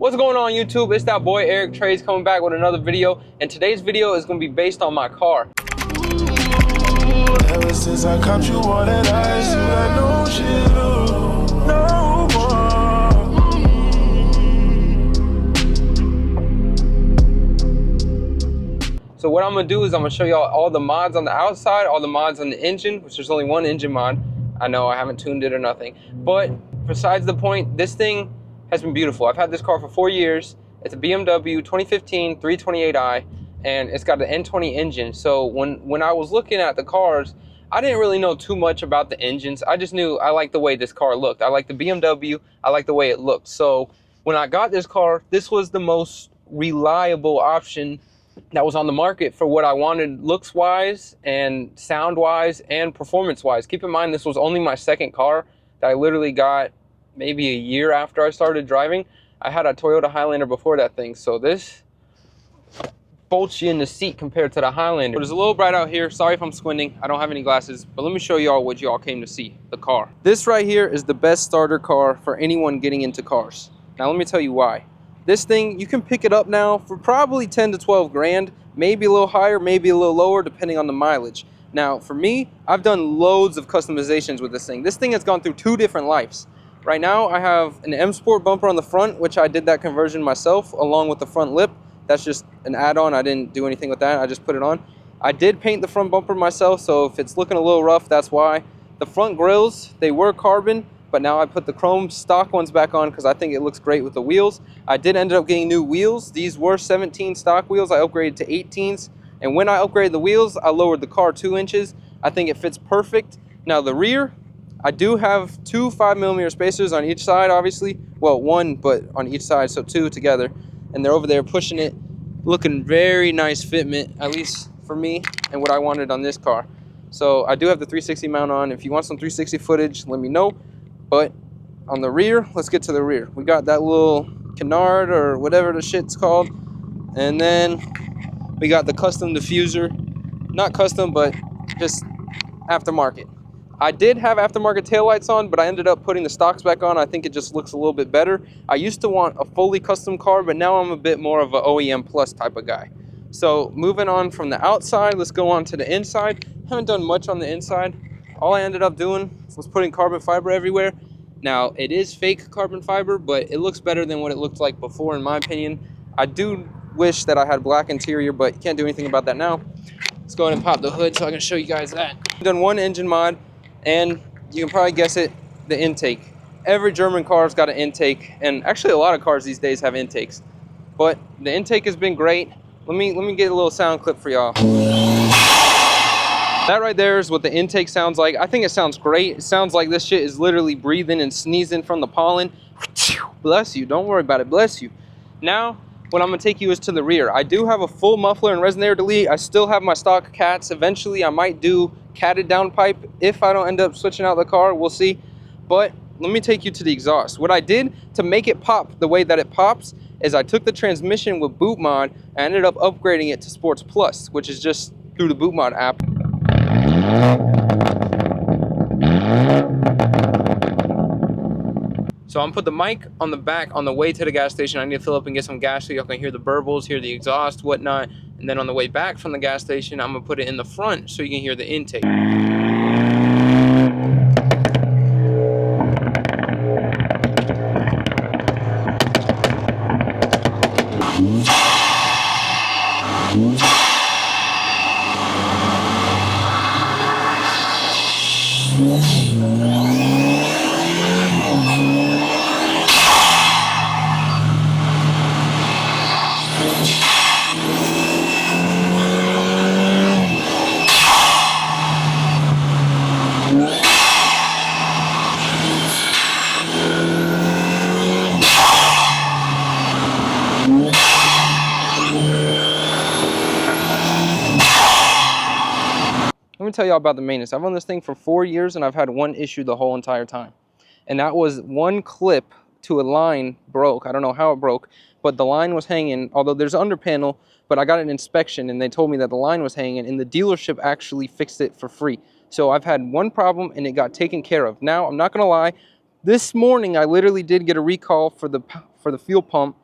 What's going on YouTube? It's that boy Eric Trades coming back with another video, and today's video is going to be based on my car. Ever since I caught you on that ice, you got no shit, no more. So what I'm going to do is I'm going to show y'all all the mods on the outside, all the mods on the engine, which there's only one engine mod. I know I haven't tuned it or nothing, but besides the point, this thing has been beautiful. I've had this car for 4 years. It's a BMW 2015 328i, and it's got an N20 engine. So when I was looking at the cars, I didn't really know too much about the engines. I just knew I liked the way this car looked. I liked the BMW. I liked the way it looked. So when I got this car, this was the most reliable option that was on the market for what I wanted looks-wise and sound-wise and performance-wise. Keep in mind, this was only my second car that I literally got maybe a year after I started driving. I had a Toyota Highlander before that thing, so this bolts you in the seat compared to the Highlander. But it's a little bright out here. Sorry if I'm squinting. I don't have any glasses, but let me show y'all what y'all came to see, the car. This right here is the best starter car for anyone getting into cars. Now let me tell you why. This thing, you can pick it up now for probably 10 to 12 grand, maybe a little higher, maybe a little lower, depending on the mileage. Now for me, I've done loads of customizations with this thing. This thing has gone through 2 different lives. Right now, I have an M Sport bumper on the front, which I did that conversion myself, along with the front lip. That's just an add-on. I didn't do anything with that. I just put it on. I did paint the front bumper myself, so if it's looking a little rough, that's why. The front grills, they were carbon, but now I put the chrome stock ones back on because I think it looks great with the wheels. I did end up getting new wheels. These were 17 stock wheels. I upgraded to 18s, and when I upgraded the wheels, I lowered the car 2 inches. I think it fits perfect. Now the rear, I do have 2 5mm spacers on each side, obviously. Well, 1, but on each side, so 2 together. And they're over there pushing it, looking very nice fitment, at least for me and what I wanted on this car. So I do have the 360 mount on. If you want some 360 footage, let me know. But on the rear, let's get to the rear. We got that little canard or whatever the shit's called. And then we got the custom diffuser. Not custom, but just aftermarket. I did have aftermarket taillights on, but I ended up putting the stocks back on. I think it just looks a little bit better. I used to want a fully custom car, but now I'm a bit more of an OEM plus type of guy. So moving on from the outside, let's go on to the inside. Haven't done much on the inside. All I ended up doing was putting carbon fiber everywhere. Now, it is fake carbon fiber, but it looks better than what it looked like before, in my opinion. I do wish that I had black interior, but you can't do anything about that now. Let's go ahead and pop the hood so I can show you guys that. I've done one engine mod, and you can probably guess it, the intake. Every German car's got an intake, and actually a lot of cars these days have intakes. But the intake has been great. Let me get a little sound clip for y'all. That right there is what the intake sounds like. I think it sounds great. It sounds like this shit is literally breathing and sneezing from the pollen. Bless you, don't worry about it, bless you. Now, what I'm gonna take you is to the rear. I do have a full muffler and resonator delete. I still have my stock cats. Eventually, I might do catted downpipe if I don't end up switching out the car, we'll see. But let me take you to the exhaust. What I did to make it pop the way that it pops is I took the transmission with boot mod and ended up upgrading it to Sports Plus, which is just through the boot mod app. So I'm gonna put the mic on the back on the way to the gas station. I need to fill up and get some gas so y'all can hear the burbles, hear the exhaust, whatnot. And then on the way back from the gas station, I'm gonna put it in the front so you can hear the intake. Let me tell y'all about the maintenance. I've owned this thing for 4 years and I've had one issue the whole entire time. And that was one clip to a line broke. I don't know how it broke, but the line was hanging, although there's an under panel, but I got an inspection and they told me that the line was hanging and the dealership actually fixed it for free. So I've had one problem and it got taken care of. Now, I'm not gonna lie, this morning I literally did get a recall for the fuel pump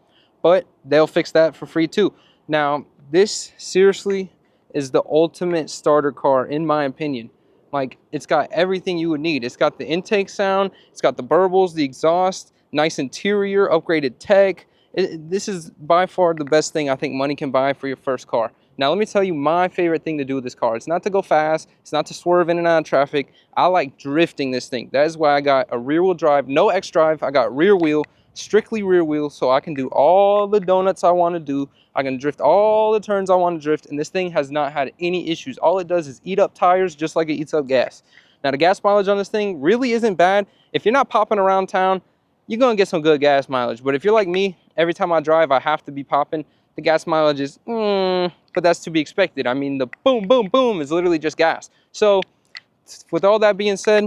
but they'll fix that for free too. Now, this seriously is the ultimate starter car in my opinion. Like, it's got everything you would need. It's got the intake sound, it's got the burbles, the exhaust, nice interior, upgraded tech. This is by far the best thing I think money can buy for your first car. Now, let me tell you my favorite thing to do with this car. It's not to go fast. It's not to swerve in and out of traffic. I like drifting this thing. That is why I got a rear wheel drive, no X drive. I got rear wheel, strictly rear wheel, so I can do all the donuts I want to do. I can drift all the turns I want to drift, and this thing has not had any issues. All it does is eat up tires just like it eats up gas. Now, the gas mileage on this thing really isn't bad. If you're not popping around town, you're going to get some good gas mileage. But if you're like me, every time I drive, I have to be popping. The gas mileage is, but that's to be expected. I mean, the boom, boom, boom is literally just gas. So with all that being said,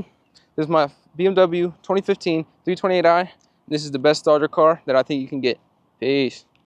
this is my BMW 2015 328i. This is the best starter car that I think you can get. Peace.